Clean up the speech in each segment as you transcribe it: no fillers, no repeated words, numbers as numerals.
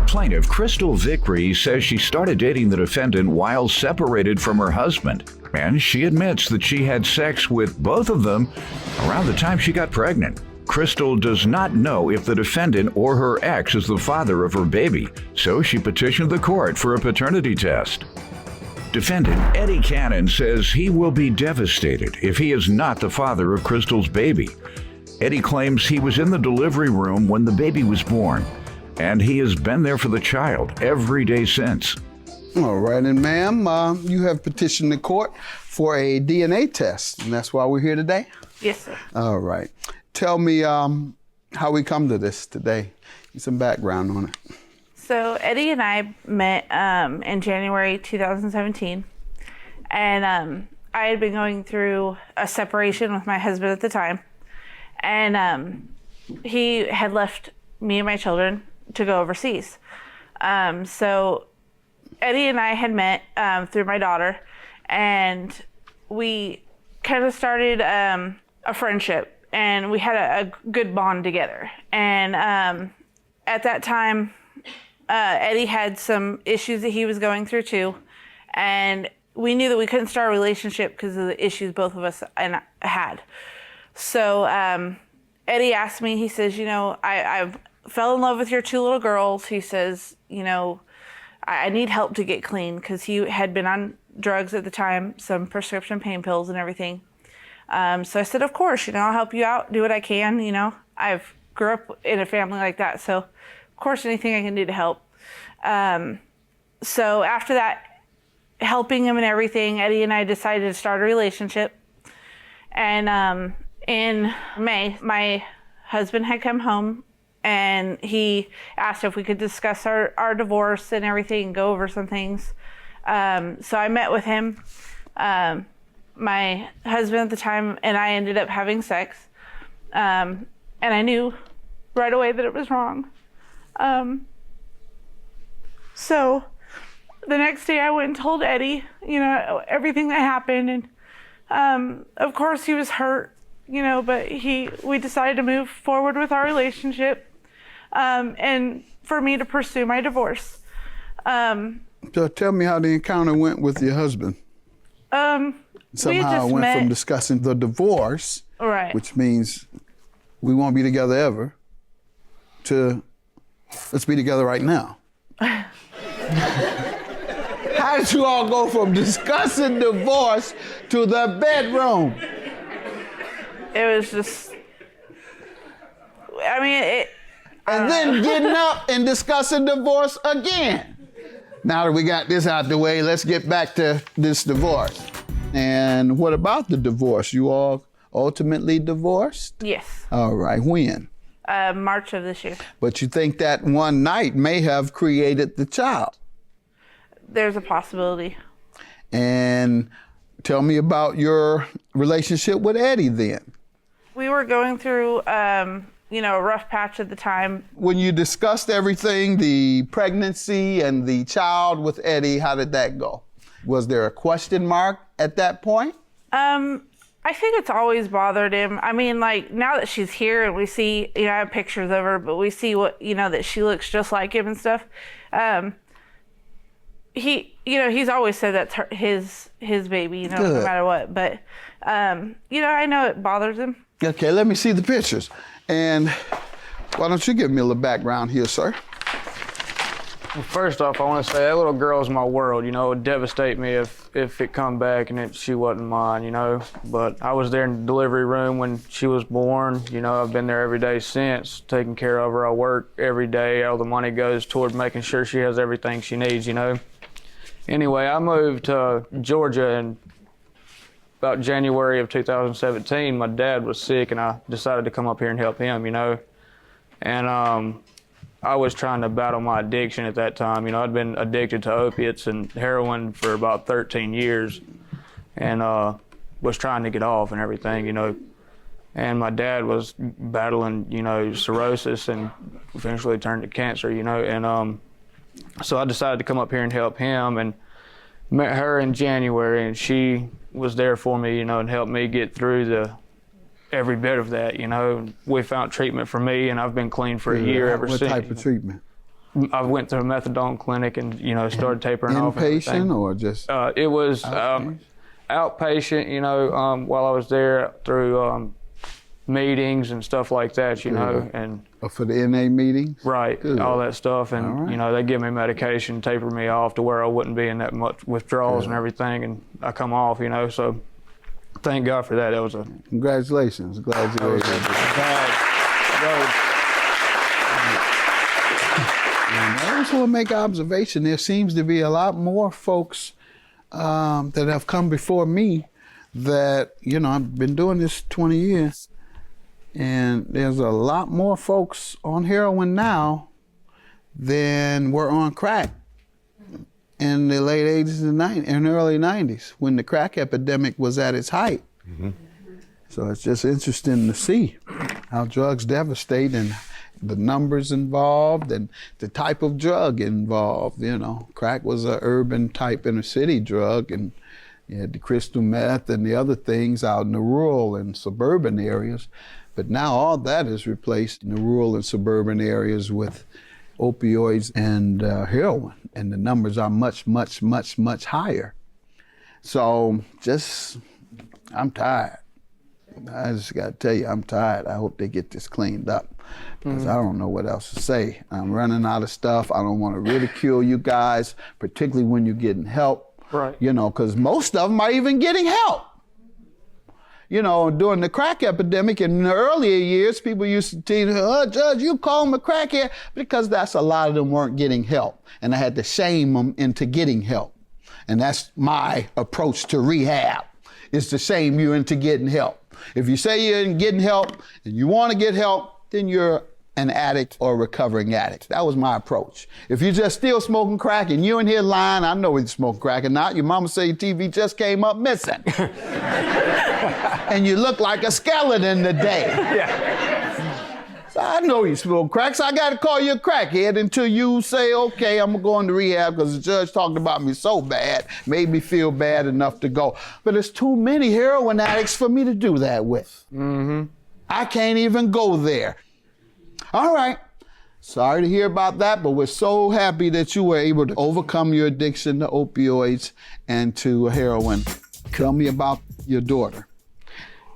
Plaintiff Crystal Vickery says she started dating the defendant while separated from her husband, and she admits that she had sex with both of them around the time she got pregnant. Crystal does not know if the defendant or her ex is the father of her baby, so she petitioned the court for a paternity test. Defendant Eddie Cannon says he will be devastated if he is not the father of Crystal's baby. Eddie claims he was in the delivery room when the baby was born, and he has been there for the child every day since. All right, and ma'am, you have petitioned the court for a DNA test, and that's why we're here today? Yes, sir. All right. Tell me how we come to this today. Some background on it. So Eddie and I met in January 2017, and I had been going through a separation with my husband at the time, and he had left me and my children to go overseas. So Eddie and I had met through my daughter, and we kind of started a friendship, and we had a good bond together. And at that time, Eddie had some issues that he was going through too, and we knew that we couldn't start a relationship because of the issues both of us had. So Eddie asked me, he says, you know, I fell in love with your two little girls. He says, you know, I need help to get clean, because he had been on drugs at the time, some prescription pain pills and everything. So I said, of course, you know, I'll help you out, do what I can. You know, I've grew up in a family like that, so of course anything I can do to help. So after that, helping him and everything, Eddie and I decided to start a relationship. And in May, my husband had come home, and he asked if we could discuss our divorce and everything, go over some things. So I met with him. My husband at the time and I ended up having sex. And I knew right away that it was wrong. So the next day I went and told Eddie, you know, everything that happened. And of course he was hurt, you know, but we decided to move forward with our relationship. And for me to pursue my divorce. So tell me how the encounter went with your husband. Somehow it went from discussing the divorce, right, which means we won't be together ever, to let's be together right now. How did you all go from discussing divorce to the bedroom? It was just, I mean, and then getting up and discussing divorce again. Now that we got this out the way, let's get back to this divorce. And what about the divorce? You all ultimately divorced? Yes. All right, when? March of this year. But you think that one night may have created the child? There's a possibility. And tell me about your relationship with Eddie then. We were going through, you know, a rough patch at the time. When you discussed everything, the pregnancy and the child with Eddie, how did that go? Was there a question mark at that point? I think it's always bothered him. I mean, like, now that she's here and we see, you know, I have pictures of her, but we see what, you know, that she looks just like him and stuff. You know, he's always said that's his baby, you know, no matter what. But, you know, I know it bothers him. Okay, let me see the pictures. And why don't you give me a little background here, sir? Well, first off, I want to say that little girl's my world. You know, it would devastate me if it come back and she wasn't mine, you know. But I was there in the delivery room when she was born. You know, I've been there every day since, taking care of her. I work every day. All the money goes toward making sure she has everything she needs, you know. Anyway, I moved to Georgia in about January of 2017. My dad was sick, and I decided to come up here and help him, you know. And I was trying to battle my addiction at that time. You know, I'd been addicted to opiates and heroin for about 13 years, and was trying to get off and everything, you know. And my dad was battling, you know, cirrhosis and eventually turned to cancer, you know. And so I decided to come up here and help him, and met her in January, and she was there for me, you know, and helped me get through every bit of that, you know. We found treatment for me, and I've been clean for a year ever since. What type of treatment? I went to a methadone clinic and, you know, started tapering off. Inpatient or just? It was outpatient, you know, while I was there through meetings and stuff like that, you know, and For the NA meetings? right, Good. all that stuff, and right. you know, they give me medication, taper me off to where I wouldn't be in that much withdrawals and everything, and I come off, you know, so thank God for that. That was a Congratulations. Glad you were able to. bad road. And I just want to make an observation. There seems to be a lot more folks that have come before me that, you know, I've been doing this 20 years, and there's a lot more folks on heroin now than were on crack in the late 80s and early 90s when the crack epidemic was at its height. So it's just interesting to see how drugs devastate and the numbers involved and the type of drug involved. You know, crack was an urban type inner city drug, and you had the crystal meth and the other things out in the rural and suburban areas. But now all that is replaced in the rural and suburban areas with opioids and heroin, and the numbers are much, much, much, much higher. So I'm tired. I just got to tell you, I'm tired. I hope they get this cleaned up, because I don't know what else to say. I'm running out of stuff. I don't want to ridicule you guys, particularly when you're getting help. Right. You know, because most of them are even getting help. You know, during the crack epidemic in the earlier years, people used to tease, Judge, you call them a crackhead, because that's a lot of them weren't getting help. And I had to shame them into getting help. And that's my approach to rehab, is to shame you into getting help. If you say you're in getting help and you want to get help, then you're an addict or a recovering addict. That was my approach. If you're just still smoking crack and you're in here lying, I know whether you smoke crack or not. Your mama say your TV just came up missing. And you look like a skeleton today. So I know you smoke crack, so I got to call you a crackhead until you say, okay, I'm going to go into rehab because the judge talked about me so bad, made me feel bad enough to go. But there's too many heroin addicts for me to do that with. I can't even go there. All right. Sorry to hear about that, but we're so happy that you were able to overcome your addiction to opioids and to heroin. Tell me about your daughter.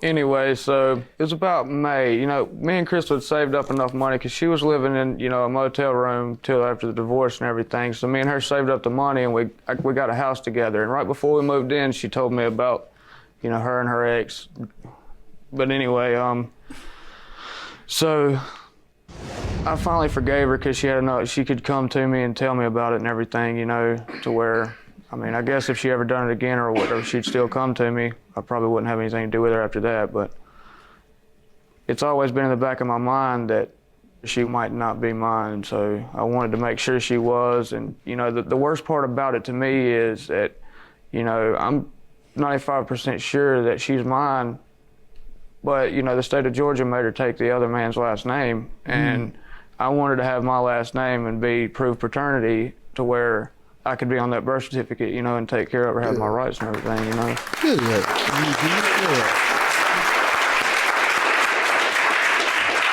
Anyway, so it was about May. You know, me and Crystal had saved up enough money because she was living in, you know, a motel room till after the divorce and everything. So me and her saved up the money, and we got a house together. And right before we moved in, she told me about, you know, her and her ex. But anyway, so I finally forgave her because she could come to me and tell me about it and everything, you know, to where, I mean, I guess if she ever done it again or whatever, she'd still come to me. I probably wouldn't have anything to do with her after that, but it's always been in the back of my mind that she might not be mine, so I wanted to make sure she was. And, you know, the worst part about it to me is that, you know, I'm 95% sure that she's mine, but, you know, the state of Georgia made her take the other man's last name, and I wanted to have my last name and be proof paternity to where I could be on that birth certificate, you know, and take care of her, have my rights and everything, you know. Good.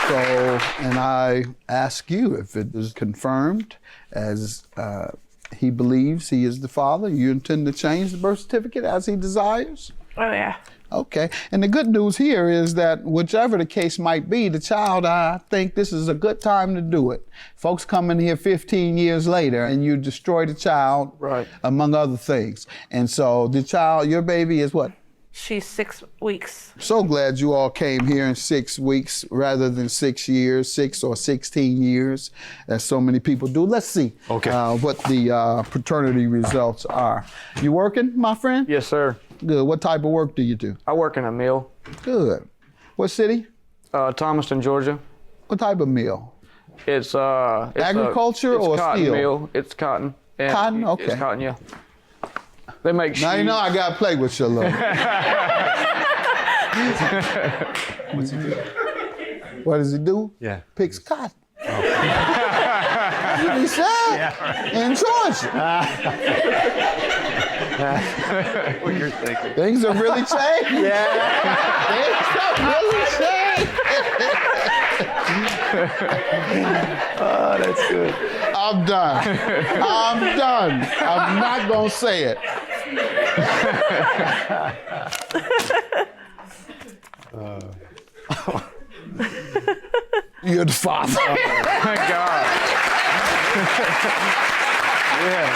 So, and I ask you, if it is confirmed as he believes he is the father, you intend to change the birth certificate as he desires? Oh, yeah. Okay, and the good news here is that whichever the case might be, the child, I think this is a good time to do it. Folks come in here 15 years later and you destroy the child, right, among other things. And so the child, your baby is what? She's 6 weeks. So glad you all came here in 6 weeks rather than 6 years, 6 or 16 years, as so many people do. Let's see what the paternity results are. You working, my friend? Yes, sir. Good. What type of work do you do? I work in a mill. Good. What city? Thomaston, Georgia. What type of mill? It's agriculture it's or cotton steel? Mill. It's cotton. And Cotton? Okay. It's cotton, yeah. They make shoes. Now you know I gotta play with you a little. What's he do? What does he do? Yeah. Picks cotton. He said in Georgia. What you're thinking. Things have really changed. Yeah. Things have really changed. Oh, that's good. I'm done. I'm done. I'm not gonna say it. You're the father. Thank God. Yeah.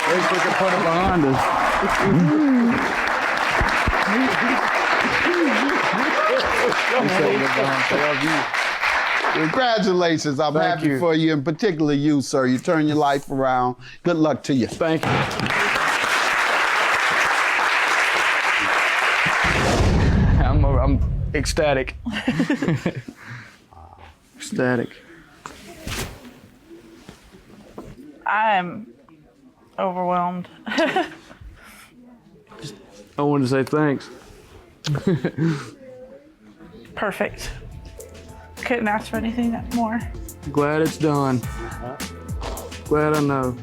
At least we can put it behind us. Congratulations. I'm Thank happy you. for you, and particularly you, sir. You turn your life around. Good luck to you. Thank you. I'm ecstatic. Ecstatic. I'm overwhelmed. I wanted to say thanks. Perfect. Couldn't ask for anything more. Glad it's done. Glad I know.